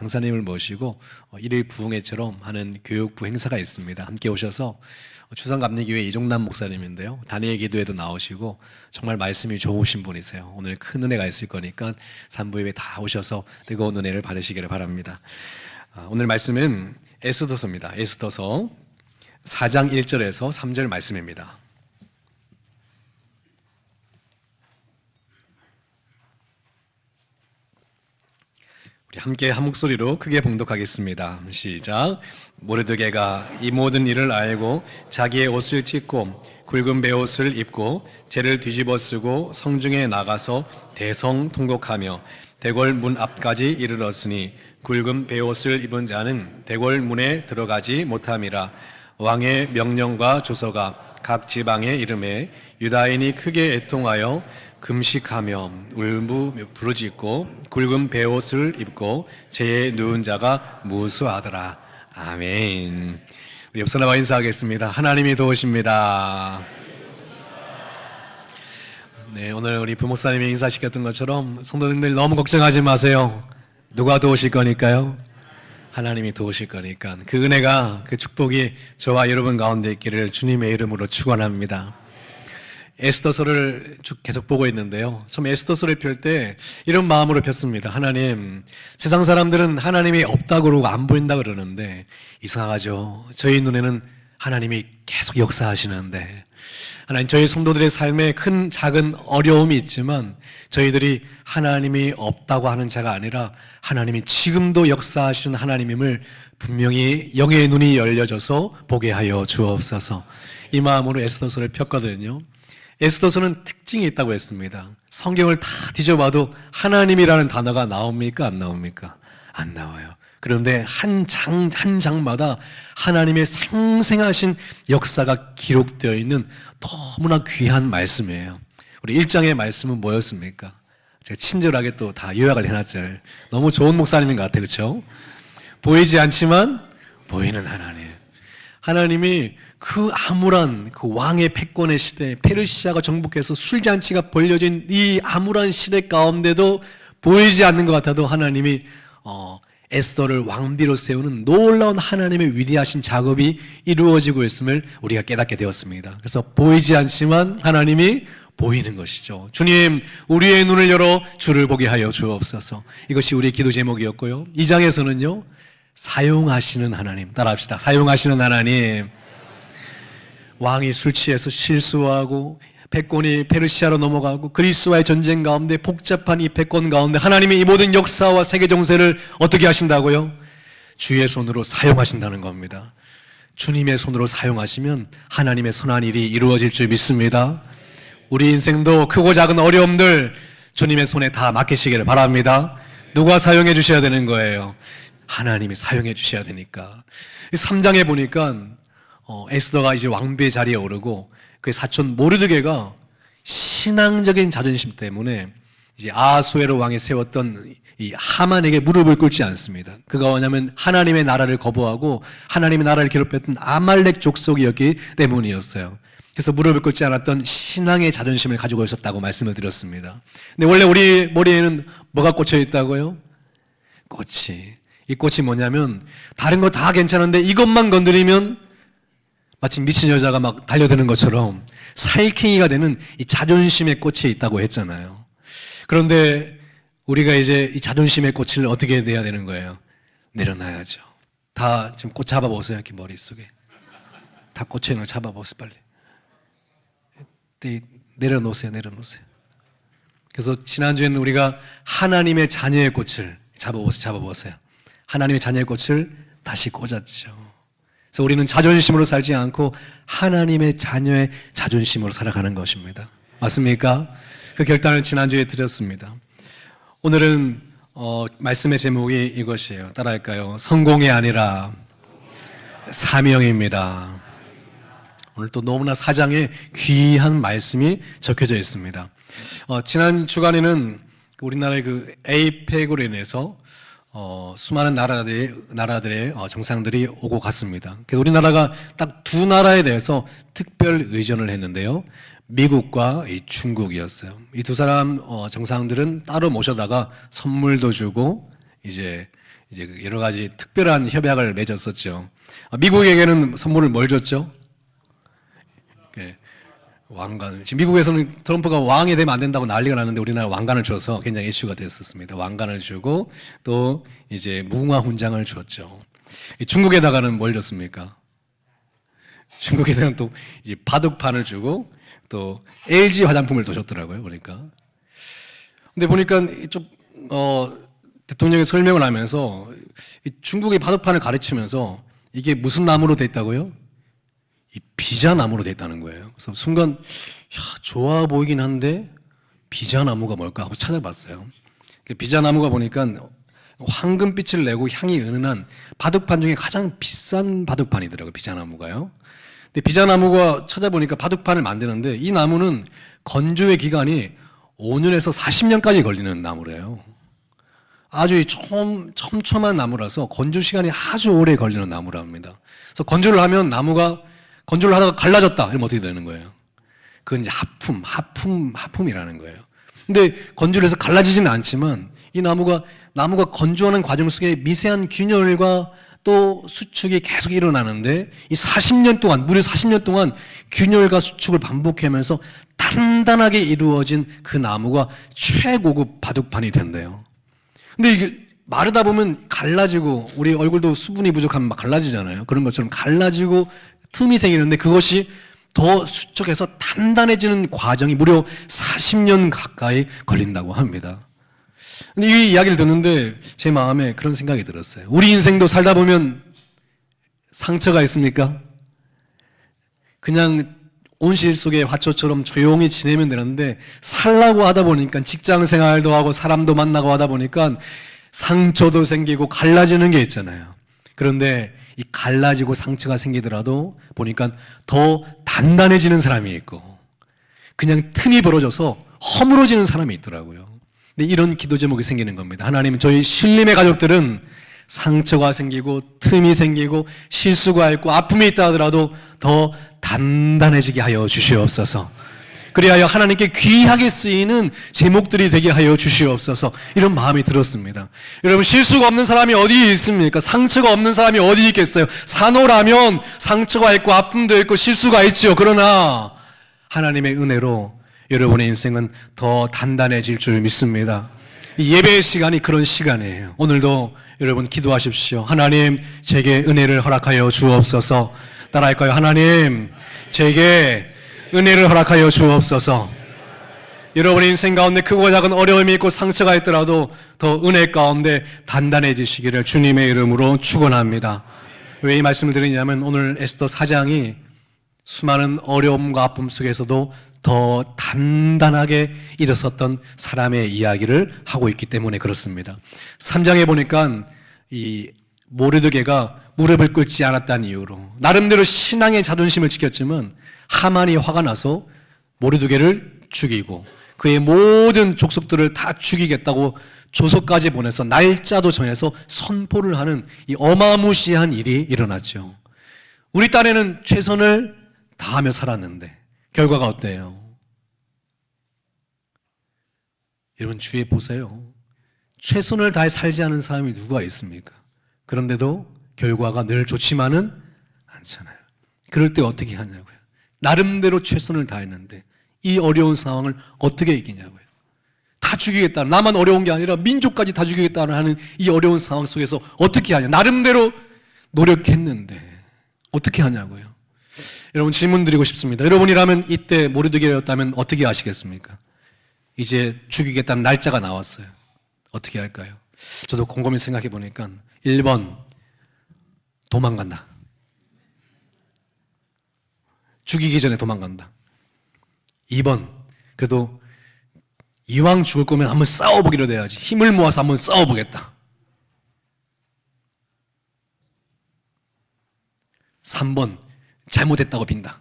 강사님을 모시고 일일 부흥회처럼 하는 교육부 행사가 있습니다. 함께 오셔서 추상감리교회 이종남 목사님인데요. 단위의 기도에도 나오시고 정말 말씀이 좋으신 분이세요. 오늘 큰 은혜가 있을 거니까 산부 예배 다 오셔서 뜨거운 은혜를 받으시기를 바랍니다. 오늘 말씀은 에스더서입니다. 에스더서 4장 1절에서 3절 말씀입니다. 우리 함께 한 목소리로 크게 봉독하겠습니다. 시작. 모르드게가 이 모든 일을 알고 자기의 옷을 찢고 굵은 베옷을 입고 재를 뒤집어 쓰고 성중에 나가서 대성통곡하며 대궐 문 앞까지 이르렀으니 굵은 베옷을 입은 자는 대궐 문에 들어가지 못함이라. 왕의 명령과 조서가 각 지방에 이름에 유다인이 크게 애통하여 금식하며 울부 부르짖고 굵은 베옷을 입고 재에 누운 자가 무수하더라. 아멘. 우리 옆 사람과 인사하겠습니다. 하나님이 도우십니다. 네, 오늘 우리 부목사님이 인사시켰던 것처럼 성도님들 너무 걱정하지 마세요. 누가 도우실 거니까요? 하나님이 도우실 거니까 그 은혜가, 그 축복이 저와 여러분 가운데 있기를 주님의 이름으로 축원합니다. 에스더서를 쭉 계속 보고 있는데요. 처음 에스더서를 펼 때 이런 마음으로 폈습니다. 하나님, 세상 사람들은 하나님이 없다고 그러고 안 보인다 그러는데 이상하죠. 저희 눈에는 하나님이 계속 역사하시는데, 하나님, 저희 성도들의 삶에 큰 작은 어려움이 있지만 저희들이 하나님이 없다고 하는 자가 아니라 하나님이 지금도 역사하시는 하나님임을 분명히 영의 눈이 열려져서 보게 하여 주옵소서. 이 마음으로 에스더서를 폈거든요. 에스더서는 특징이 있다고 했습니다. 성경을 다 뒤져봐도 하나님이라는 단어가 나옵니까? 안 나옵니까? 안 나와요. 그런데 한 장마다 하나님의 생생하신 역사가 기록되어 있는 너무나 귀한 말씀이에요. 우리 1장의 말씀은 뭐였습니까? 제가 친절하게 또 다 요약을 해놨잖아요. 너무 좋은 목사님인 것 같아요. 그렇죠? 보이지 않지만 보이는 하나님. 하나님이 그 암울한 그 왕의 패권의 시대, 페르시아가 정복해서 술잔치가 벌려진 이 암울한 시대 가운데도 보이지 않는 것 같아도 하나님이 에스더를 왕비로 세우는 놀라운 하나님의 위대하신 작업이 이루어지고 있음을 우리가 깨닫게 되었습니다. 그래서 보이지 않지만 하나님이 보이는 것이죠. 주님, 우리의 눈을 열어 주를 보게 하여 주옵소서. 이것이 우리의 기도 제목이었고요. 2장에서는요, 사용하시는 하나님, 따라합시다. 사용하시는 하나님. 왕이 술 취해서 실수하고 패권이 페르시아로 넘어가고 그리스와의 전쟁 가운데 복잡한 이 패권 가운데 하나님이 이 모든 역사와 세계 정세를 어떻게 하신다고요? 주의 손으로 사용하신다는 겁니다. 주님의 손으로 사용하시면 하나님의 선한 일이 이루어질 줄 믿습니다. 우리 인생도 크고 작은 어려움들 주님의 손에 다 맡기시기를 바랍니다. 누가 사용해 주셔야 되는 거예요? 하나님이 사용해 주셔야 되니까. 3장에 보니까 에스더가 이제 왕비의 자리에 오르고 그 사촌 모르드게가 신앙적인 자존심 때문에 이제 아하수에로 왕이 세웠던 이 하만에게 무릎을 꿇지 않습니다. 그가 뭐냐면 하나님의 나라를 거부하고 하나님의 나라를 괴롭혔던 아말렉 족속이었기 때문이었어요. 그래서 무릎을 꿇지 않았던 신앙의 자존심을 가지고 있었다고 말씀을 드렸습니다. 근데 원래 우리 머리에는 뭐가 꽂혀 있다고요? 꽃이. 이 꽃이 뭐냐면 다른 거 다 괜찮은데 이것만 건드리면 마치 미친 여자가 막 달려드는 것처럼 살쾡이가 되는 이 자존심의 꽃이 있다고 했잖아요. 그런데 우리가 이제 이 자존심의 꽃을 어떻게 내야 되는 거예요? 내려놔야죠. 다 지금 꽃 잡아보세요. 이렇게 머릿속에. 다 꽂혀 있는 거 잡아보세요. 빨리. 내려놓으세요. 내려놓으세요. 그래서 지난주에는 우리가 하나님의 자녀의 꽃을 잡아보세요. 하나님의 자녀의 꽃을 다시 꽂았죠. 그래서 우리는 자존심으로 살지 않고 하나님의 자녀의 자존심으로 살아가는 것입니다. 맞습니까? 그 결단을 지난주에 드렸습니다. 오늘은 말씀의 제목이 이것이에요. 따라할까요? 성공이 아니라 사명입니다. 오늘 또 너무나 사장에 귀한 말씀이 적혀져 있습니다. 지난 주간에는 우리나라의 그 에이펙으로 인해서 수많은 나라들의 정상들이 오고 갔습니다. 그래서 우리나라가 딱 두 나라에 대해서 특별 의전을 했는데요. 미국과 이 중국이었어요. 이 두 사람 정상들은 따로 모셔다가 선물도 주고 이제 이제 여러 가지 특별한 협약을 맺었었죠. 미국에게는 선물을 뭘 줬죠? 왕관. 지금 미국에서는 트럼프가 왕이 되면 안 된다고 난리가 났는데 우리나라 왕관을 줘서 굉장히 이슈가 됐었습니다. 왕관을 주고 또 이제 무궁화 훈장을 줬죠. 중국에다가는 뭘 줬습니까? 중국에다가는 또 이제 바둑판을 주고 또 LG 화장품을 또 줬더라고요. 그러니까. 근데 보니까 이쪽 대통령이 설명을 하면서 중국의 바둑판을 가르치면서 이게 무슨 나무로 됐다고요? 이 비자나무로 됐다는 거예요. 그래서 순간 좋아 보이긴 한데 비자나무가 뭘까 하고 찾아봤어요. 비자나무가 보니까 황금빛을 내고 향이 은은한 바둑판 중에 가장 비싼 바둑판이더라고요. 비자나무가요. 근데 비자나무가 찾아보니까 바둑판을 만드는데 이 나무는 건조의 기간이 5년에서 40년까지 걸리는 나무래요. 아주 촘촘한 나무라서 건조 시간이 아주 오래 걸리는 나무랍니다. 그래서 건조를 하면 나무가 건조를 하다가 갈라졌다 이러면 어떻게 되는 거예요? 그건 이제 하품이라는 거예요. 근데 건조를 해서 갈라지지는 않지만 이 나무가 건조하는 과정 속에 미세한 균열과 또 수축이 계속 일어나는데 이 40년 동안, 무려 40년 동안 균열과 수축을 반복하면서 단단하게 이루어진 그 나무가 최고급 바둑판이 된대요. 근데 이게 마르다 보면 갈라지고 우리 얼굴도 수분이 부족하면 막 갈라지잖아요. 그런 것처럼 갈라지고 틈이 생기는데 그것이 더 수축해서 단단해지는 과정이 무려 40년 가까이 걸린다고 합니다. 근데 이 이야기를 듣는데 제 마음에 그런 생각이 들었어요. 우리 인생도 살다 보면 상처가 있습니까? 그냥 온실 속의 화초처럼 조용히 지내면 되는데 살라고 하다 보니까 직장 생활도 하고 사람도 만나고 하다 보니까 상처도 생기고 갈라지는 게 있잖아요. 그런데 이 갈라지고 상처가 생기더라도 보니까 더 단단해지는 사람이 있고 그냥 틈이 벌어져서 허물어지는 사람이 있더라고요. 근데 이런 기도 제목이 생기는 겁니다. 하나님, 저희 신림의 가족들은 상처가 생기고 틈이 생기고 실수가 있고 아픔이 있다 하더라도 더 단단해지게 하여 주시옵소서. 그리하여 하나님께 귀하게 쓰이는 제목들이 되게 하여 주시옵소서. 이런 마음이 들었습니다. 여러분, 실수가 없는 사람이 어디 있습니까? 상처가 없는 사람이 어디 있겠어요? 산호라면 상처가 있고 아픔도 있고 실수가 있죠. 그러나 하나님의 은혜로 여러분의 인생은 더 단단해질 줄 믿습니다. 이 예배의 시간이 그런 시간이에요. 오늘도 여러분 기도하십시오. 하나님, 제게 은혜를 허락하여 주옵소서. 따라할까요? 하나님, 제게 은혜를 허락하여 주옵소서. 여러분의 인생 가운데 크고 작은 어려움이 있고 상처가 있더라도 더 은혜 가운데 단단해지시기를 주님의 이름으로 축원합니다. 왜 이 말씀을 드리냐면 오늘 에스더 4장이 수많은 어려움과 아픔 속에서도 더 단단하게 일어섰던 사람의 이야기를 하고 있기 때문에 그렇습니다. 3장에 보니까 이 모르드게가 무릎을 꿇지 않았다는 이유로 나름대로 신앙의 자존심을 지켰지만 하만이 화가 나서 모르드게를 죽이고 그의 모든 족속들을 다 죽이겠다고 조서까지 보내서 날짜도 정해서 선포를 하는 이 어마무시한 일이 일어났죠. 우리 딴에는 최선을 다하며 살았는데 결과가 어때요? 여러분 주위에 보세요. 최선을 다해 살지 않은 사람이 누가 있습니까? 그런데도 결과가 늘 좋지만은 않잖아요. 그럴 때 어떻게 하냐고요. 나름대로 최선을 다했는데 이 어려운 상황을 어떻게 이기냐고요. 다 죽이겠다. 나만 어려운 게 아니라 민족까지 다 죽이겠다는 하는 이 어려운 상황 속에서 어떻게 하냐. 나름대로 노력했는데 어떻게 하냐고요. 여러분 질문 드리고 싶습니다. 여러분이라면 이때 모르드게였다면 어떻게 하시겠습니까? 이제 죽이겠다는 날짜가 나왔어요. 어떻게 할까요? 저도 곰곰이 생각해 보니까 1번 도망간다. 죽이기 전에 도망간다. 2번 그래도 이왕 죽을 거면 한번 싸워보기로 돼야지. 힘을 모아서 한번 싸워보겠다. 3번 잘못했다고 빈다.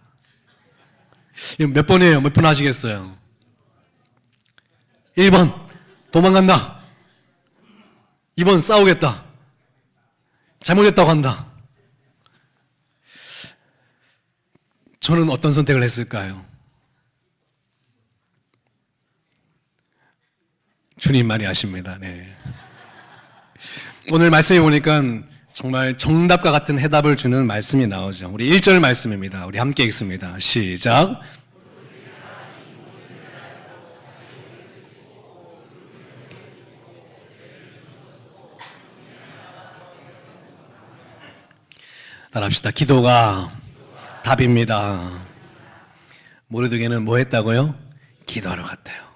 몇 번이에요? 몇 번 하시겠어요? 1번 도망간다. 2번 싸우겠다. 잘못했다고 한다. 저는 어떤 선택을 했을까요? 주님만이 아십니다. 네. 오늘 말씀해 보니까 정말 정답과 같은 해답을 주는 말씀이 나오죠. 우리 1절 말씀입니다. 우리 함께 읽습니다. 시작. 따라합시다. 기도가 답입니다. 모르드게는 뭐 했다고요? 기도하러 갔대요.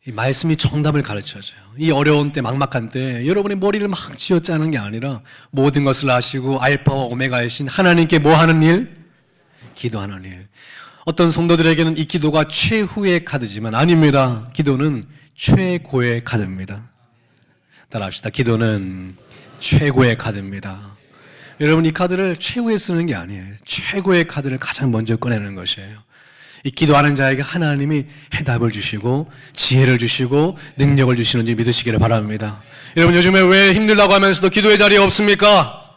이 말씀이 정답을 가르쳐줘요. 이 어려운 때, 막막한 때 여러분이 머리를 막 쥐어짜는 게 아니라 모든 것을 아시고 알파와 오메가이신 하나님께 뭐 하는 일? 기도하는 일. 어떤 성도들에게는 이 기도가 최후의 카드지만 아닙니다. 기도는 최고의 카드입니다. 따라합시다. 기도는 최고의 카드입니다. 여러분, 이 카드를 최후에 쓰는 게 아니에요. 최고의 카드를 가장 먼저 꺼내는 것이에요. 이 기도하는 자에게 하나님이 해답을 주시고 지혜를 주시고 능력을 주시는지 믿으시기를 바랍니다. 여러분, 요즘에 왜 힘들다고 하면서도 기도의 자리에 없습니까?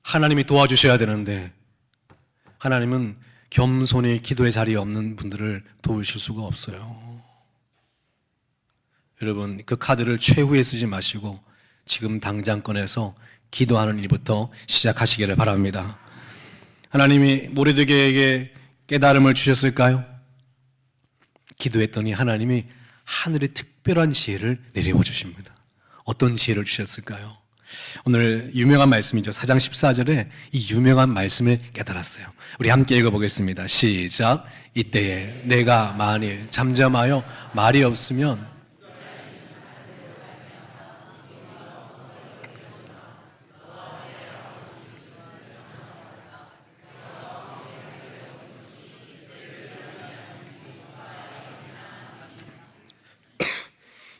하나님이 도와주셔야 되는데 하나님은 겸손히 기도의 자리에 없는 분들을 도우실 수가 없어요. 여러분, 그 카드를 최후에 쓰지 마시고 지금 당장 꺼내서 기도하는 일부터 시작하시기를 바랍니다. 하나님이 모르드게에게 깨달음을 주셨을까요? 기도했더니 하나님이 하늘의 특별한 지혜를 내려와 주십니다. 어떤 지혜를 주셨을까요? 오늘 유명한 말씀이죠. 4장 14절에 이 유명한 말씀을 깨달았어요. 우리 함께 읽어보겠습니다. 시작. 이때에 내가 만일 잠잠하여 말이 없으면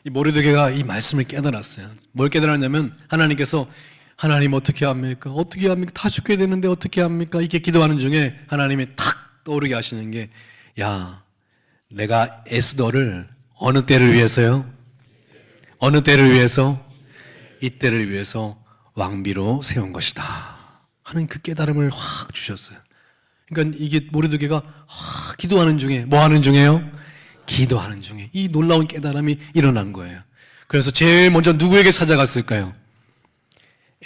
이 모르드게가 이 말씀을 깨달았어요. 뭘 깨달았냐면 하나님께서 하나님 어떻게 합니까? 어떻게 합니까? 다 죽게 되는데 어떻게 합니까? 이렇게 기도하는 중에 하나님이 탁 떠오르게 하시는 게 야, 내가 에스더를 어느 때를 위해서요? 어느 때를 위해서? 이때를 위해서 왕비로 세운 것이다 하는 그 깨달음을 확 주셨어요. 그러니까 이게 모르드게가 기도하는 중에 뭐 하는 중에요? 기도하는 중에 이 놀라운 깨달음이 일어난 거예요. 그래서 제일 먼저 누구에게 찾아갔을까요?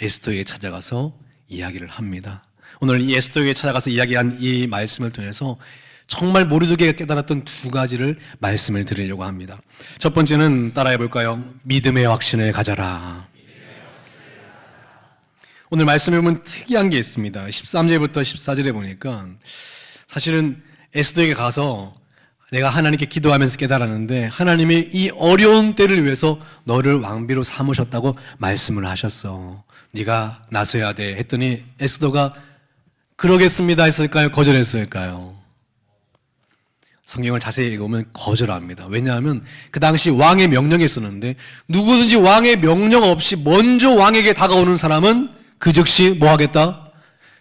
에스더에게 찾아가서 이야기를 합니다. 오늘 이 에스더에게 찾아가서 이야기한 이 말씀을 통해서 정말 모르드게가 깨달았던 두 가지를 말씀을 드리려고 합니다. 첫 번째는 따라해 볼까요? 믿음의 확신을 가져라. 오늘 말씀에 보면 특이한 게 있습니다. 13절부터 14절에 보니까 사실은 에스더에게 가서 내가 하나님께 기도하면서 깨달았는데 하나님이 이 어려운 때를 위해서 너를 왕비로 삼으셨다고 말씀을 하셨어. 네가 나서야 돼 했더니 에스더가 그러겠습니다 했을까요? 거절했을까요? 성경을 자세히 읽으면 거절합니다. 왜냐하면 그 당시 왕의 명령이 있었는데 누구든지 왕의 명령 없이 먼저 왕에게 다가오는 사람은 그 즉시 뭐 하겠다?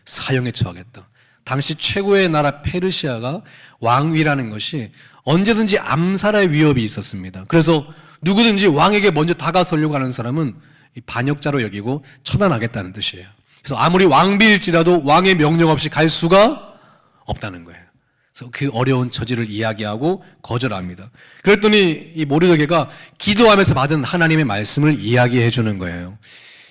사형에 처하겠다. 당시 최고의 나라 페르시아가 왕위라는 것이 언제든지 암살의 위협이 있었습니다. 그래서 누구든지 왕에게 먼저 다가서려고 하는 사람은 반역자로 여기고 처단하겠다는 뜻이에요. 그래서 아무리 왕비일지라도 왕의 명령 없이 갈 수가 없다는 거예요. 그래서 그 어려운 처지를 이야기하고 거절합니다. 그랬더니 이 모르드게가 기도하면서 받은 하나님의 말씀을 이야기해 주는 거예요.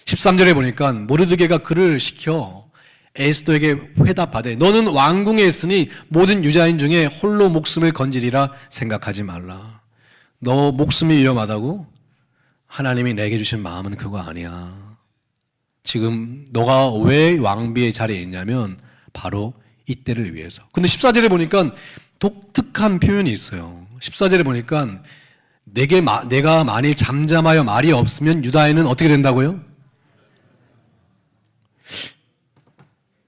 13절에 보니까 모르드게가 그를 시켜 에스더에게 회답하되 너는 왕궁에 있으니 모든 유자인 중에 홀로 목숨을 건지리라 생각하지 말라. 너 목숨이 위험하다고? 하나님이 내게 주신 마음은 그거 아니야. 지금 너가 왜 왕비의 자리에 있냐면 바로 이때를 위해서. 근데 14절에 보니까 독특한 표현이 있어요. 14절에 보니까 내가 만일 잠잠하여 말이 없으면 유다인은 어떻게 된다고요?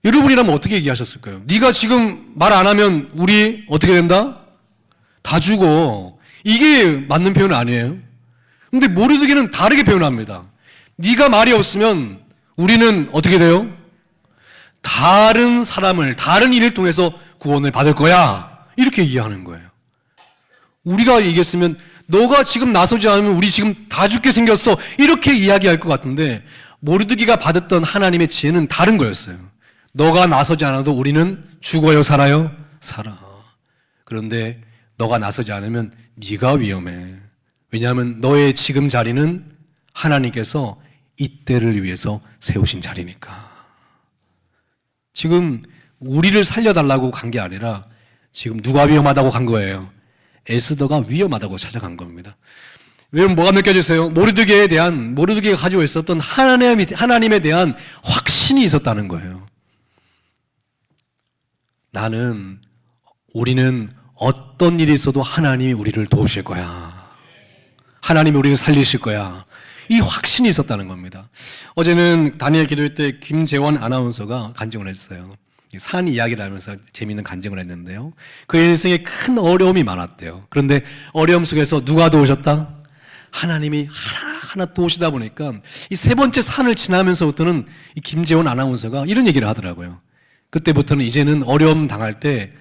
여러분이라면 어떻게 얘기하셨을까요? 네가 지금 말 안 하면 우리 어떻게 된다? 다 죽어. 이게 맞는 표현 아니에요? 근데 모르드게는 다르게 표현합니다. 네가 말이 없으면 우리는 어떻게 돼요? 다른 사람을, 다른 일을 통해서 구원을 받을 거야. 이렇게 얘기하는 거예요. 우리가 얘기했으면 너가 지금 나서지 않으면 우리 지금 다 죽게 생겼어. 이렇게 이야기할 것 같은데 모르드게가 받았던 하나님의 지혜는 다른 거였어요. 너가 나서지 않아도 우리는 죽어요, 살아요? 살아. 그런데 너가 나서지 않으면 네가 위험해. 왜냐하면 너의 지금 자리는 하나님께서 이때를 위해서 세우신 자리니까. 지금 우리를 살려달라고 간 게 아니라 지금 누가 위험하다고 간 거예요? 에스더가 위험하다고 찾아간 겁니다. 여러분 뭐가 느껴지세요? 모르드게가 가지고 있었던 하나님에 대한 확신이 있었다는 거예요. 우리는 어떤 일이 있어도 하나님이 우리를 도우실 거야. 하나님이 우리를 살리실 거야. 이 확신이 있었다는 겁니다. 어제는 다니엘 기도회 때 김재원 아나운서가 간증을 했어요. 산 이야기를 하면서 재미있는 간증을 했는데요. 그의 인생에 큰 어려움이 많았대요. 그런데 어려움 속에서 누가 도우셨다? 하나님이 하나하나 도우시다 보니까 이 세 번째 산을 지나면서부터는 이 김재원 아나운서가 이런 얘기를 하더라고요. 그때부터는 이제는 어려움 당할 때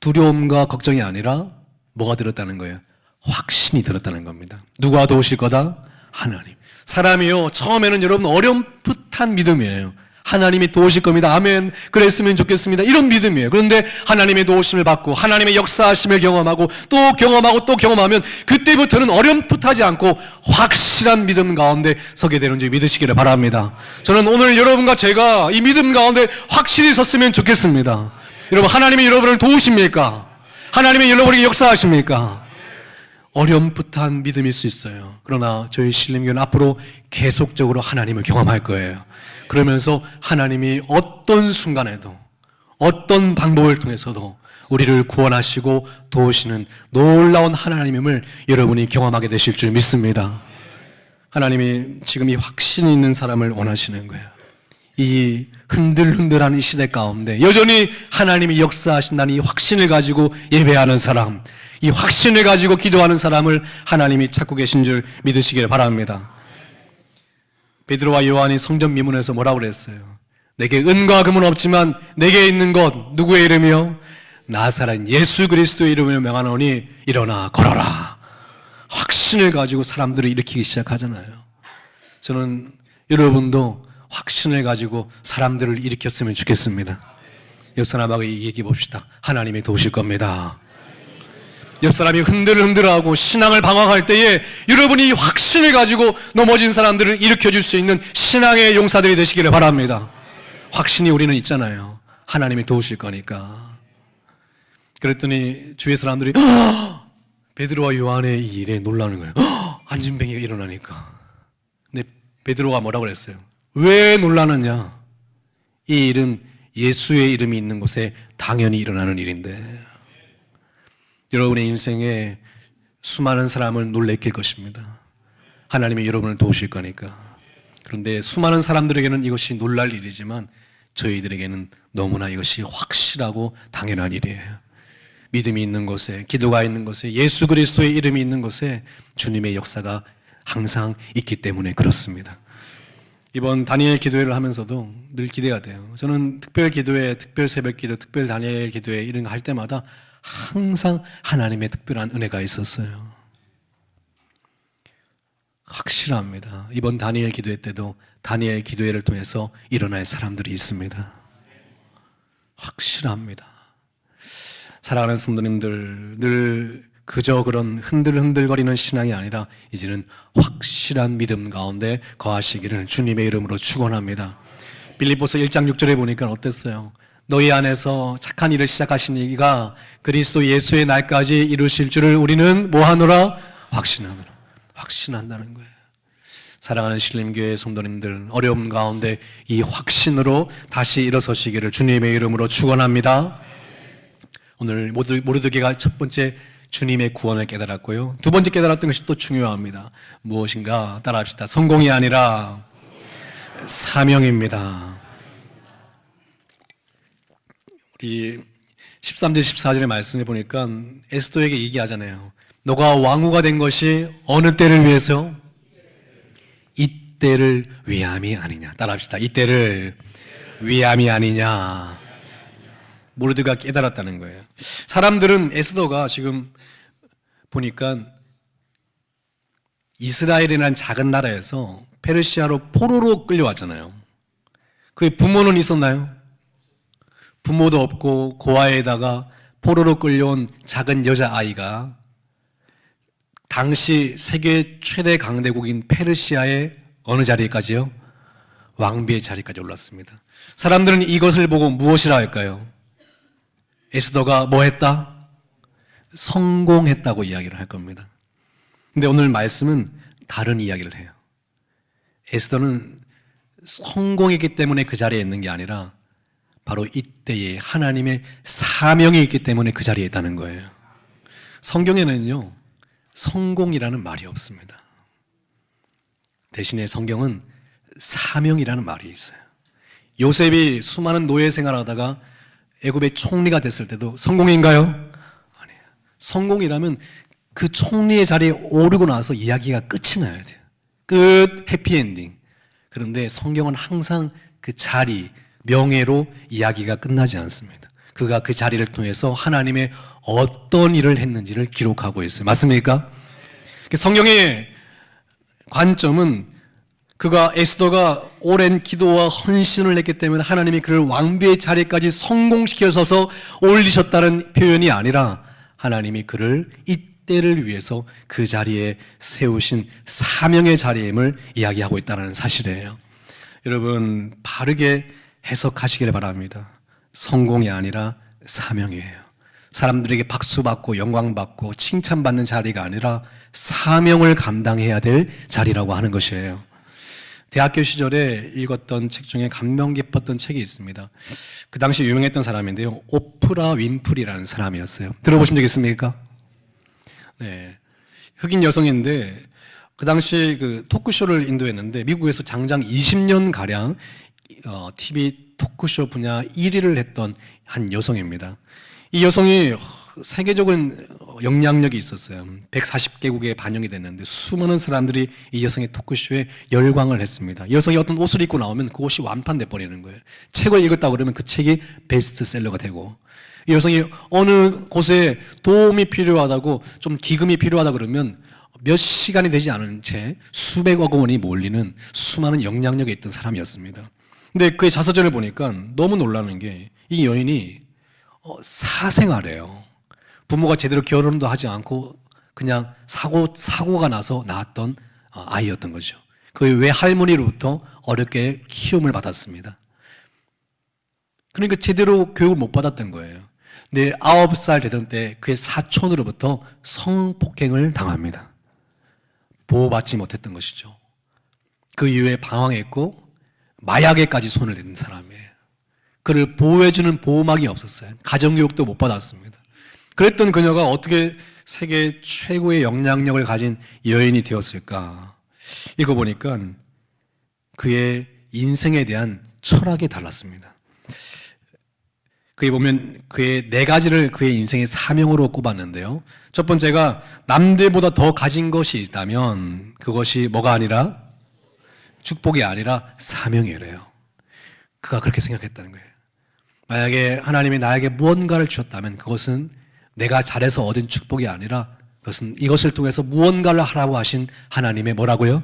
두려움과 걱정이 아니라 뭐가 들었다는 거예요? 확신이 들었다는 겁니다. 누가 도우실 거다? 하나님. 사람이요, 처음에는 여러분 어렴풋한 믿음이에요. 하나님이 도우실 겁니다. 아멘. 그랬으면 좋겠습니다. 이런 믿음이에요. 그런데 하나님의 도우심을 받고 하나님의 역사하심을 경험하고 또 경험하면 그때부터는 어렴풋하지 않고 확실한 믿음 가운데 서게 되는 줄 믿으시기를 바랍니다. 저는 오늘 여러분과 제가 이 믿음 가운데 확실히 섰으면 좋겠습니다. 여러분, 하나님이 여러분을 도우십니까? 하나님이 여러분에게 역사하십니까? 어렴풋한 믿음일 수 있어요. 그러나 저희 신림교회는 앞으로 계속적으로 하나님을 경험할 거예요. 그러면서 하나님이 어떤 순간에도 어떤 방법을 통해서도 우리를 구원하시고 도우시는 놀라운 하나님임을 여러분이 경험하게 되실 줄 믿습니다. 하나님이 지금 이 확신이 있는 사람을 원하시는 거예요. 이 흔들흔들한 이 시대 가운데 여전히 하나님이 역사하신다는 이 확신을 가지고 예배하는 사람, 이 확신을 가지고 기도하는 사람을 하나님이 찾고 계신 줄 믿으시길 바랍니다. 베드로와 요한이 성전 미문에서 뭐라고 그랬어요? 내게 은과 금은 없지만 내게 있는 것 누구의 이름이요? 나사렛 예수 그리스도의 이름으로 명하노니 일어나 걸어라. 확신을 가지고 사람들을 일으키기 시작하잖아요. 저는 여러분도 확신을 가지고 사람들을 일으켰으면 좋겠습니다. 옆 사람하고 얘기해 봅시다. 하나님이 도우실 겁니다. 옆 사람이 흔들흔들하고 신앙을 방황할 때에 여러분이 확신을 가지고 넘어진 사람들을 일으켜줄 수 있는 신앙의 용사들이 되시기를 바랍니다. 확신이 우리는 있잖아요. 하나님이 도우실 거니까. 그랬더니 주위의 사람들이 베드로와 요한의 이 일에 놀라는 거예요. 안진뱅이가 일어나니까. 근데 베드로가 뭐라고 그랬어요? 왜 놀라느냐? 이 일은 예수의 이름이 있는 곳에 당연히 일어나는 일인데 여러분의 인생에 수많은 사람을 놀래킬 것입니다. 하나님이 여러분을 도우실 거니까. 그런데 수많은 사람들에게는 이것이 놀랄 일이지만 저희들에게는 너무나 이것이 확실하고 당연한 일이에요. 믿음이 있는 곳에, 기도가 있는 곳에, 예수 그리스도의 이름이 있는 곳에 주님의 역사가 항상 있기 때문에 그렇습니다. 이번 다니엘 기도회를 하면서도 늘 기대가 돼요. 저는 특별 기도회, 특별 새벽 기도, 특별 다니엘 기도회 이런 거 할 때마다 항상 하나님의 특별한 은혜가 있었어요. 확실합니다. 이번 다니엘 기도회 때도 다니엘 기도회를 통해서 일어날 사람들이 있습니다. 확실합니다. 사랑하는 성도님들, 늘 그저 그런 흔들흔들거리는 신앙이 아니라 이제는 확실한 믿음 가운데 거하시기를 주님의 이름으로 축원합니다. 빌립보서 1장 6절에 보니까 어땠어요? 너희 안에서 착한 일을 시작하신 이가 그리스도 예수의 날까지 이루실 줄을 우리는 뭐하노라? 확신하노라. 확신한다는 거예요. 사랑하는 신림교회 성도님들, 어려움 가운데 이 확신으로 다시 일어서시기를 주님의 이름으로 축원합니다. 오늘 모르드게가 첫 번째 주님의 구원을 깨달았고요. 두 번째 깨달았던 것이 또 중요합니다. 무엇인가? 따라합시다. 성공이 아니라 사명입니다. 우리 13절 14절의 말씀에 보니까 에스더에게 얘기하잖아요. 너가 왕후가 된 것이 어느 때를 위해서? 이때를 위함이 아니냐. 따라합시다. 이때를 위함이 아니냐. 모르드가 깨달았다는 거예요. 사람들은 에스더가 지금 보니까 이스라엘이라는 작은 나라에서 페르시아로 포로로 끌려왔잖아요. 그의 부모는 있었나요? 부모도 없고 고아에다가 포로로 끌려온 작은 여자아이가 당시 세계 최대 강대국인 페르시아의 어느 자리까지요? 왕비의 자리까지 올랐습니다. 사람들은 이것을 보고 무엇이라 할까요? 에스더가 뭐 했다? 성공했다고 이야기를 할 겁니다. 근데 오늘 말씀은 다른 이야기를 해요. 에스더는 성공했기 때문에 그 자리에 있는 게 아니라 바로 이때에 하나님의 사명이 있기 때문에 그 자리에 있다는 거예요. 성경에는요, 성공이라는 말이 없습니다. 대신에 성경은 사명이라는 말이 있어요. 요셉이 수많은 노예 생활하다가 애굽의 총리가 됐을 때도 성공인가요? 아니에요. 성공이라면 그 총리의 자리에 오르고 나서 이야기가 끝이 나야 돼요. 끝, 해피엔딩. 그런데 성경은 항상 그 자리, 명예로 이야기가 끝나지 않습니다. 그가 그 자리를 통해서 하나님의 어떤 일을 했는지를 기록하고 있어요. 맞습니까? 성경의 관점은 그가 에스더가 오랜 기도와 헌신을 했기 때문에 하나님이 그를 왕비의 자리까지 성공시켜서 올리셨다는 표현이 아니라 하나님이 그를 이때를 위해서 그 자리에 세우신 사명의 자리임을 이야기하고 있다는 사실이에요. 여러분, 바르게 해석하시길 바랍니다. 성공이 아니라 사명이에요. 사람들에게 박수받고 영광받고 칭찬받는 자리가 아니라 사명을 감당해야 될 자리라고 하는 것이에요. 대학교 시절에 읽었던 책 중에 감명 깊었던 책이 있습니다. 그 당시 유명했던 사람인데요, 오프라 윈프리라는 사람이었어요. 들어보신 적 있습니까? 네, 흑인 여성인데 그 당시 그 토크쇼를 인도했는데 미국에서 장장 20년 가량 TV 토크쇼 분야 1위를 했던 한 여성입니다. 이 여성이 세계적인 영향력이 있었어요. 140개국에 반영이 됐는데 수많은 사람들이 이 여성의 토크쇼에 열광을 했습니다. 이 여성이 어떤 옷을 입고 나오면 그것이 완판돼 버리는 거예요. 책을 읽었다 그러면 그 책이 베스트셀러가 되고, 이 여성이 어느 곳에 도움이 필요하다고, 좀 기금이 필요하다 그러면 몇 시간이 되지 않은 채 수백억 원이 몰리는 수많은 영향력이 있던 사람이었습니다. 근데 그의 자서전을 보니까 너무 놀라는 게 이 여인이 사생아래요. 부모가 제대로 결혼도 하지 않고 그냥 사고가 나서 낳았던 아이였던 거죠. 그 외할머니로부터 어렵게 키움을 받았습니다. 그러니까 제대로 교육을 못 받았던 거예요. 근데 9살 되던 때 그의 사촌으로부터 성폭행을 당합니다. 보호받지 못했던 것이죠. 그 이후에 방황했고 마약에까지 손을 댄 사람이에요. 그를 보호해주는 보호막이 없었어요. 가정교육도 못 받았습니다. 그랬던 그녀가 어떻게 세계 최고의 영향력을 가진 여인이 되었을까? 읽어보니까 그의 인생에 대한 철학이 달랐습니다. 그에 보면 그의 4가지를 그의 인생의 사명으로 꼽았는데요. 첫 번째가 남들보다 더 가진 것이 있다면 그것이 뭐가 아니라 축복이 아니라 사명이래요. 그가 그렇게 생각했다는 거예요. 만약에 하나님이 나에게 무언가를 주셨다면 그것은 내가 잘해서 얻은 축복이 아니라 그것은 이것을 통해서 무언가를 하라고 하신 하나님의 뭐라고요?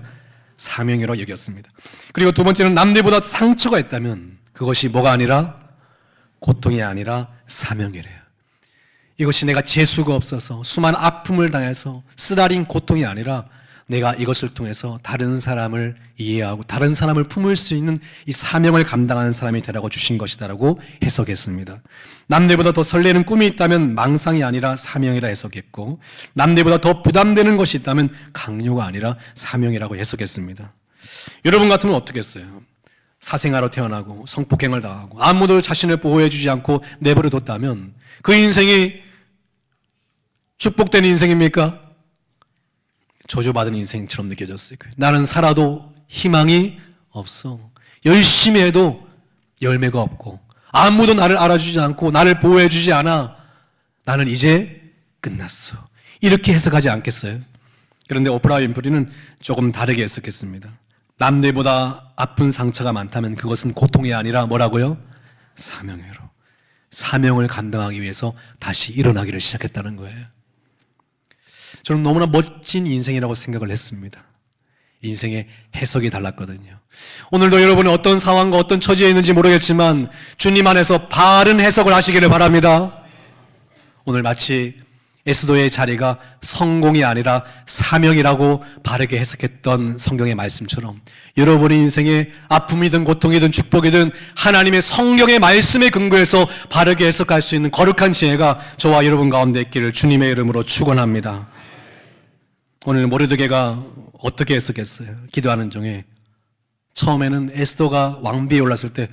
사명이라고 여겼습니다. 그리고 두 번째는 남들보다 상처가 있다면 그것이 뭐가 아니라 고통이 아니라 사명이래요. 이것이 내가 재수가 없어서 수많은 아픔을 당해서 쓰라린 고통이 아니라 내가 이것을 통해서 다른 사람을 이해하고 다른 사람을 품을 수 있는 이 사명을 감당하는 사람이 되라고 주신 것이다라고 해석했습니다. 남들보다 더 설레는 꿈이 있다면 망상이 아니라 사명이라 해석했고, 남들보다 더 부담되는 것이 있다면 강요가 아니라 사명이라고 해석했습니다. 여러분 같으면 어떻게 했어요? 사생아로 태어나고 성폭행을 당하고 아무도 자신을 보호해주지 않고 내버려 뒀다면 그 인생이 축복된 인생입니까? 저주받은 인생처럼 느껴졌을 거예요. 나는 살아도 희망이 없어. 열심히 해도 열매가 없고 아무도 나를 알아주지 않고 나를 보호해주지 않아. 나는 이제 끝났어. 이렇게 해석하지 않겠어요? 그런데 오프라 윈프리는 조금 다르게 해석했습니다. 남들보다 아픈 상처가 많다면 그것은 고통이 아니라 뭐라고요? 사명으로. 사명을 감당하기 위해서 다시 일어나기를 시작했다는 거예요. 저는 너무나 멋진 인생이라고 생각을 했습니다. 인생의 해석이 달랐거든요. 오늘도 여러분이 어떤 상황과 어떤 처지에 있는지 모르겠지만 주님 안에서 바른 해석을 하시기를 바랍니다. 오늘 마치 에스더의 자리가 성공이 아니라 사명이라고 바르게 해석했던 성경의 말씀처럼 여러분의 인생에 아픔이든 고통이든 축복이든 하나님의 성경의 말씀에 근거해서 바르게 해석할 수 있는 거룩한 지혜가 저와 여러분 가운데 있기를 주님의 이름으로 축원합니다. 오늘 모르드게가 어떻게 해석했어요? 기도하는 중에 처음에는 에스더가 왕비에 올랐을 때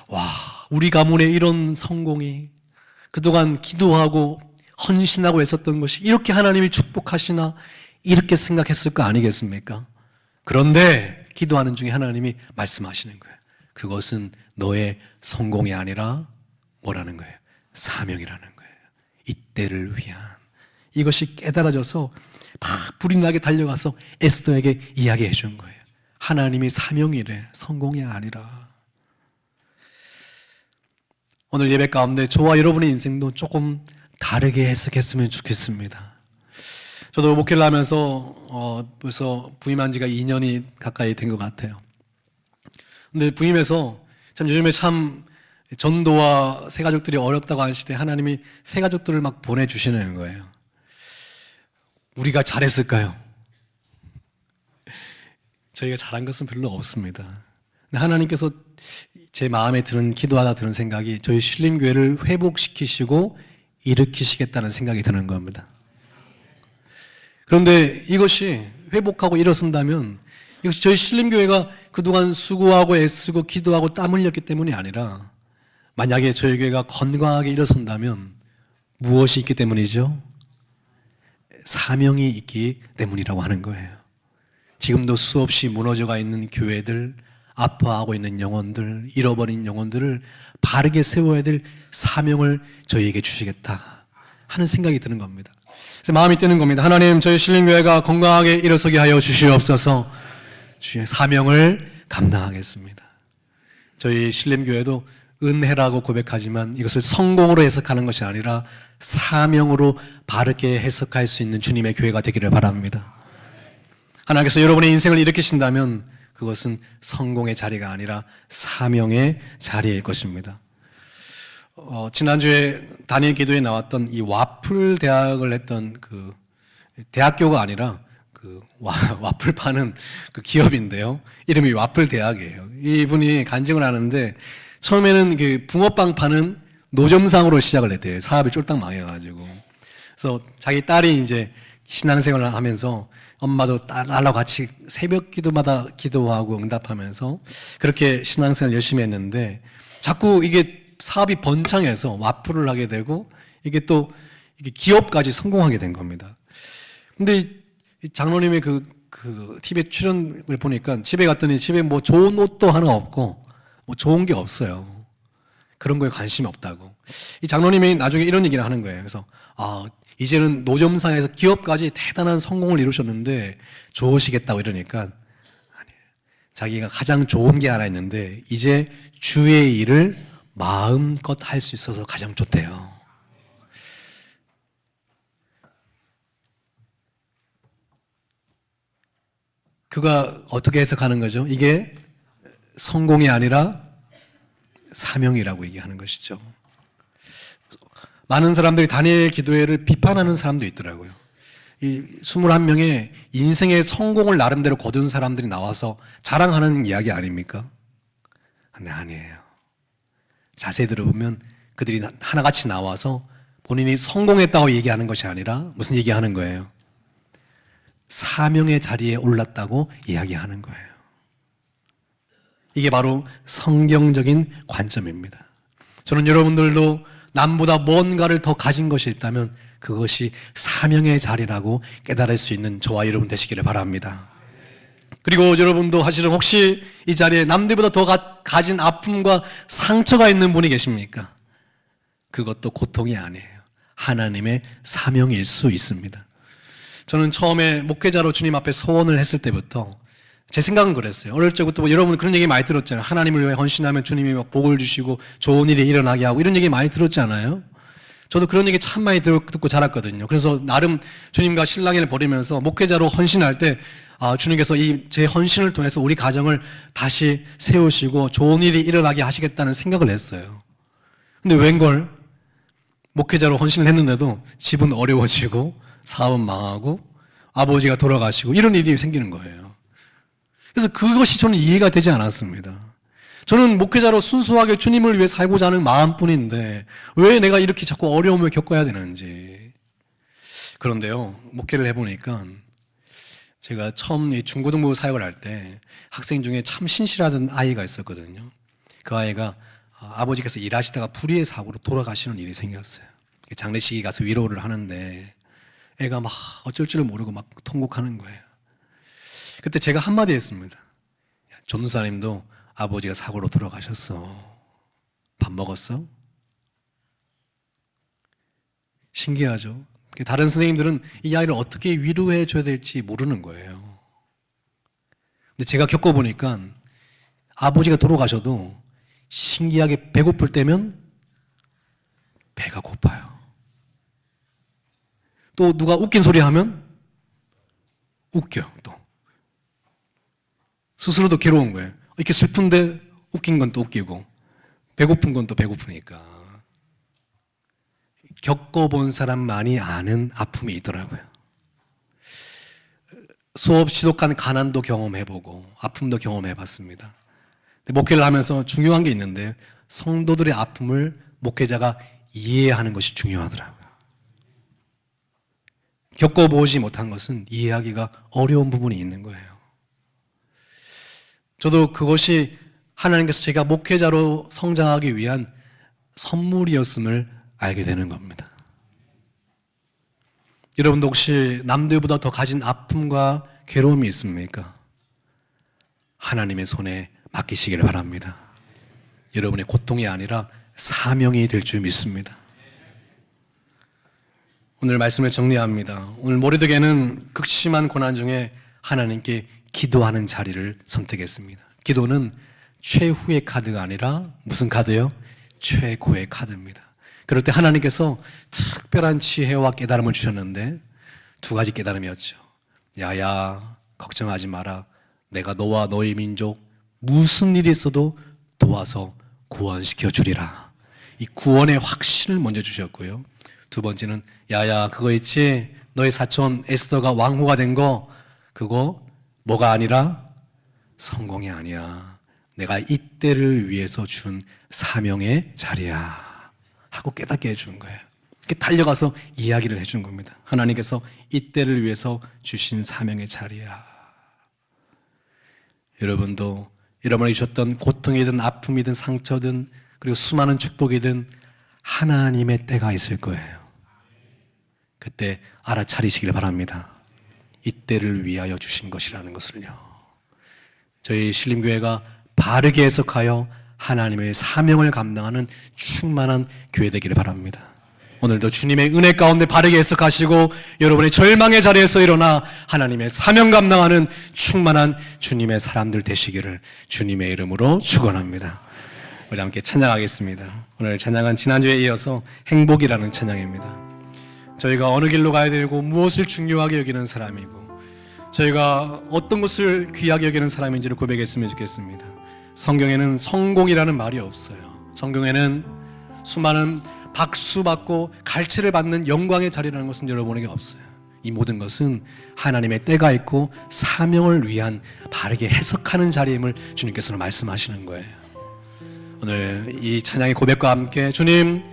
와, 우리 가문에 이런 성공이 그동안 기도하고 헌신하고 했었던 것이 이렇게 하나님이 축복하시나 이렇게 생각했을 거 아니겠습니까? 그런데 기도하는 중에 하나님이 말씀하시는 거예요. 그것은 너의 성공이 아니라 뭐라는 거예요? 사명이라는 거예요. 이때를 위한. 이것이 깨달아져서 막 불이 나게 달려가서 에스더에게 이야기해 준 거예요. 하나님이 사명이래, 성공이 아니라. 오늘 예배 가운데 저와 여러분의 인생도 조금 다르게 해석했으면 좋겠습니다. 저도 목회를 하면서 벌써 부임한 지가 2년이 가까이 된 것 같아요. 근데 부임해서 참 요즘에 참 전도와 새가족들이 어렵다고 하는 시대에 하나님이 새가족들을 막 보내주시는 거예요. 우리가 잘했을까요? 저희가 잘한 것은 별로 없습니다. 근데 하나님께서 제 마음에 드는, 기도하다 드는 생각이 저희 신림교회를 회복시키시고 일으키시겠다는 생각이 드는 겁니다. 그런데 이것이 회복하고 일어선다면 이것이 저희 신림교회가 그동안 수고하고 애쓰고 기도하고 땀 흘렸기 때문이 아니라 만약에 저희 교회가 건강하게 일어선다면 무엇이 있기 때문이죠? 사명이 있기 때문이라고 하는 거예요. 지금도 수없이 무너져가 있는 교회들, 아파하고 있는 영혼들, 잃어버린 영혼들을 바르게 세워야 될 사명을 저희에게 주시겠다 하는 생각이 드는 겁니다. 그래서 마음이 뛰는 겁니다. 하나님, 저희 신림교회가 건강하게 일어서게 하여 주시옵소서. 주의 사명을 감당하겠습니다. 저희 신림교회도 은혜라고 고백하지만 이것을 성공으로 해석하는 것이 아니라 사명으로 바르게 해석할 수 있는 주님의 교회가 되기를 바랍니다. 하나님께서 여러분의 인생을 일으키신다면 그것은 성공의 자리가 아니라 사명의 자리일 것입니다. 지난주에 단일 기도에 나왔던 이 와플 대학을 했던 그 대학교가 아니라 그 와플 파는 그 기업인데요. 이름이 와플 대학이에요. 이분이 간증을 하는데 처음에는 그 붕어빵 파는 노점상으로 시작을 했대요. 사업이 쫄딱 망해가지고. 그래서 자기 딸이 이제 신앙생활을 하면서 엄마도 딸하고 같이 새벽 기도마다 기도하고 응답하면서 그렇게 신앙생활 열심히 했는데 자꾸 이게 사업이 번창해서 와플을 하게 되고 이게 또 이게 기업까지 성공하게 된 겁니다. 근데 장로님의 그 TV에 출연을 보니까 집에 갔더니 집에 뭐 좋은 옷도 하나 없고 뭐 좋은 게 없어요. 그런 거에 관심이 없다고. 이 장로님이 나중에 이런 얘기를 하는 거예요. 그래서 이제는 노점상에서 기업까지 대단한 성공을 이루셨는데 좋으시겠다고 이러니까 아니에요. 자기가 가장 좋은 게 하나 있는데 이제 주의 일을 마음껏 할 수 있어서 가장 좋대요. 그가 어떻게 해석하는 거죠? 이게 성공이 아니라 사명이라고 얘기하는 것이죠. 많은 사람들이 다니엘 기도회를 비판하는 사람도 있더라고요. 이 21명의 인생의 성공을 나름대로 거둔 사람들이 나와서 자랑하는 이야기 아닙니까? 근데 아니에요. 자세히 들어보면 그들이 하나같이 나와서 본인이 성공했다고 얘기하는 것이 아니라 무슨 얘기하는 거예요? 사명의 자리에 올랐다고 이야기하는 거예요. 이게 바로 성경적인 관점입니다. 저는 여러분들도 남보다 뭔가를 더 가진 것이 있다면 그것이 사명의 자리라고 깨달을 수 있는 저와 여러분 되시기를 바랍니다. 그리고 여러분도 사실은 혹시 이 자리에 남들보다 더 가진 아픔과 상처가 있는 분이 계십니까? 그것도 고통이 아니에요. 하나님의 사명일 수 있습니다. 저는 처음에 목회자로 주님 앞에 서원을 했을 때부터 제 생각은 그랬어요. 어릴 적부터 뭐 여러분 그런 얘기 많이 들었잖아요. 하나님을 위해 헌신하면 주님이 막 복을 주시고 좋은 일이 일어나게 하고 이런 얘기 많이 들었잖아요. 저도 그런 얘기 참 많이 듣고 자랐거든요. 그래서 나름 주님과 신랑을 벌이면서 목회자로 헌신할 때 주님께서 이 제 헌신을 통해서 우리 가정을 다시 세우시고 좋은 일이 일어나게 하시겠다는 생각을 했어요. 근데 웬걸 목회자로 헌신을 했는데도 집은 어려워지고 사업은 망하고 아버지가 돌아가시고 이런 일이 생기는 거예요. 그래서 그것이 저는 이해가 되지 않았습니다. 저는 목회자로 순수하게 주님을 위해 살고자 하는 마음뿐인데 왜 내가 이렇게 자꾸 어려움을 겪어야 되는지. 그런데요, 목회를 해보니까 제가 처음 중고등부 사역을 할 때 학생 중에 참 신실하던 아이가 있었거든요. 그 아이가 아버지께서 일하시다가 불의의 사고로 돌아가시는 일이 생겼어요. 장례식에 가서 위로를 하는데 애가 막 어쩔 줄을 모르고 막 통곡하는 거예요. 그때 제가 한마디 했습니다. 전도사님도 아버지가 사고로 돌아가셨어. 밥 먹었어? 신기하죠? 다른 선생님들은 이 아이를 어떻게 위로해 줘야 될지 모르는 거예요. 근데 제가 겪어보니까 아버지가 돌아가셔도 신기하게 배고플 때면 배가 고파요. 또 누가 웃긴 소리 하면 웃겨요. 또 스스로도 괴로운 거예요. 이렇게 슬픈데 웃긴 건 또 웃기고 배고픈 건 또 배고프니까. 겪어본 사람만이 아는 아픔이 있더라고요. 수없이 지독한 가난도 경험해보고 아픔도 경험해봤습니다. 목회를 하면서 중요한 게 있는데 성도들의 아픔을 목회자가 이해하는 것이 중요하더라고요. 겪어보지 못한 것은 이해하기가 어려운 부분이 있는 거예요. 저도 그것이 하나님께서 제가 목회자로 성장하기 위한 선물이었음을 알게 되는 겁니다. 여러분도 혹시 남들보다 더 가진 아픔과 괴로움이 있습니까? 하나님의 손에 맡기시기를 바랍니다. 여러분의 고통이 아니라 사명이 될 줄 믿습니다. 오늘 말씀을 정리합니다. 오늘 모리드게는 극심한 고난 중에 하나님께 기도하는 자리를 선택했습니다. 기도는 최후의 카드가 아니라 무슨 카드요? 최고의 카드입니다. 그럴 때 하나님께서 특별한 지혜와 깨달음을 주셨는데 두 가지 깨달음이었죠. 야야, 걱정하지 마라. 내가 너와 너의 민족 무슨 일이 있어도 도와서 구원시켜 주리라. 이 구원의 확신을 먼저 주셨고요. 두 번째는 야야, 그거 있지? 너의 사촌 에스더가 왕후가 된 거, 그거 뭐가 아니라 성공이 아니야. 내가 이때를 위해서 준 사명의 자리야. 하고 깨닫게 해주는 거예요. 이렇게 달려가서 이야기를 해준 겁니다. 하나님께서 이때를 위해서 주신 사명의 자리야. 여러분도 여러분이 주셨던 고통이든 아픔이든 상처든 그리고 수많은 축복이든 하나님의 때가 있을 거예요. 그때 알아차리시길 바랍니다. 이때를 위하여 주신 것이라는 것을요. 저희 신림교회가 바르게 해석하여 하나님의 사명을 감당하는 충만한 교회 되기를 바랍니다. 오늘도 주님의 은혜 가운데 바르게 해석하시고 여러분의 절망의 자리에서 일어나 하나님의 사명 감당하는 충만한 주님의 사람들 되시기를 주님의 이름으로 축원합니다. 우리 함께 찬양하겠습니다. 오늘 찬양은 지난주에 이어서 행복이라는 찬양입니다. 저희가 어느 길로 가야 되고 무엇을 중요하게 여기는 사람이고 저희가 어떤 것을 귀하게 여기는 사람인지를 고백했으면 좋겠습니다. 성경에는 성공이라는 말이 없어요. 성경에는 수많은 박수받고 갈채를 받는 영광의 자리라는 것은 여러분에게 없어요. 이 모든 것은 하나님의 때가 있고 사명을 위한 바르게 해석하는 자리임을 주님께서는 말씀하시는 거예요. 오늘 이 찬양의 고백과 함께 주님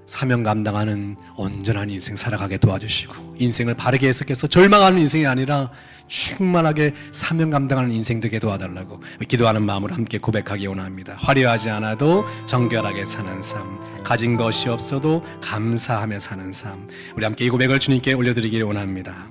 사명 감당하는 온전한 인생 살아가게 도와주시고 인생을 바르게 해석해서 절망하는 인생이 아니라 충만하게 사명 감당하는 인생 되게 도와달라고 기도하는 마음으로 함께 고백하기 원합니다. 화려하지 않아도 정결하게 사는 삶, 가진 것이 없어도 감사하며 사는 삶, 우리 함께 이 고백을 주님께 올려드리기를 원합니다.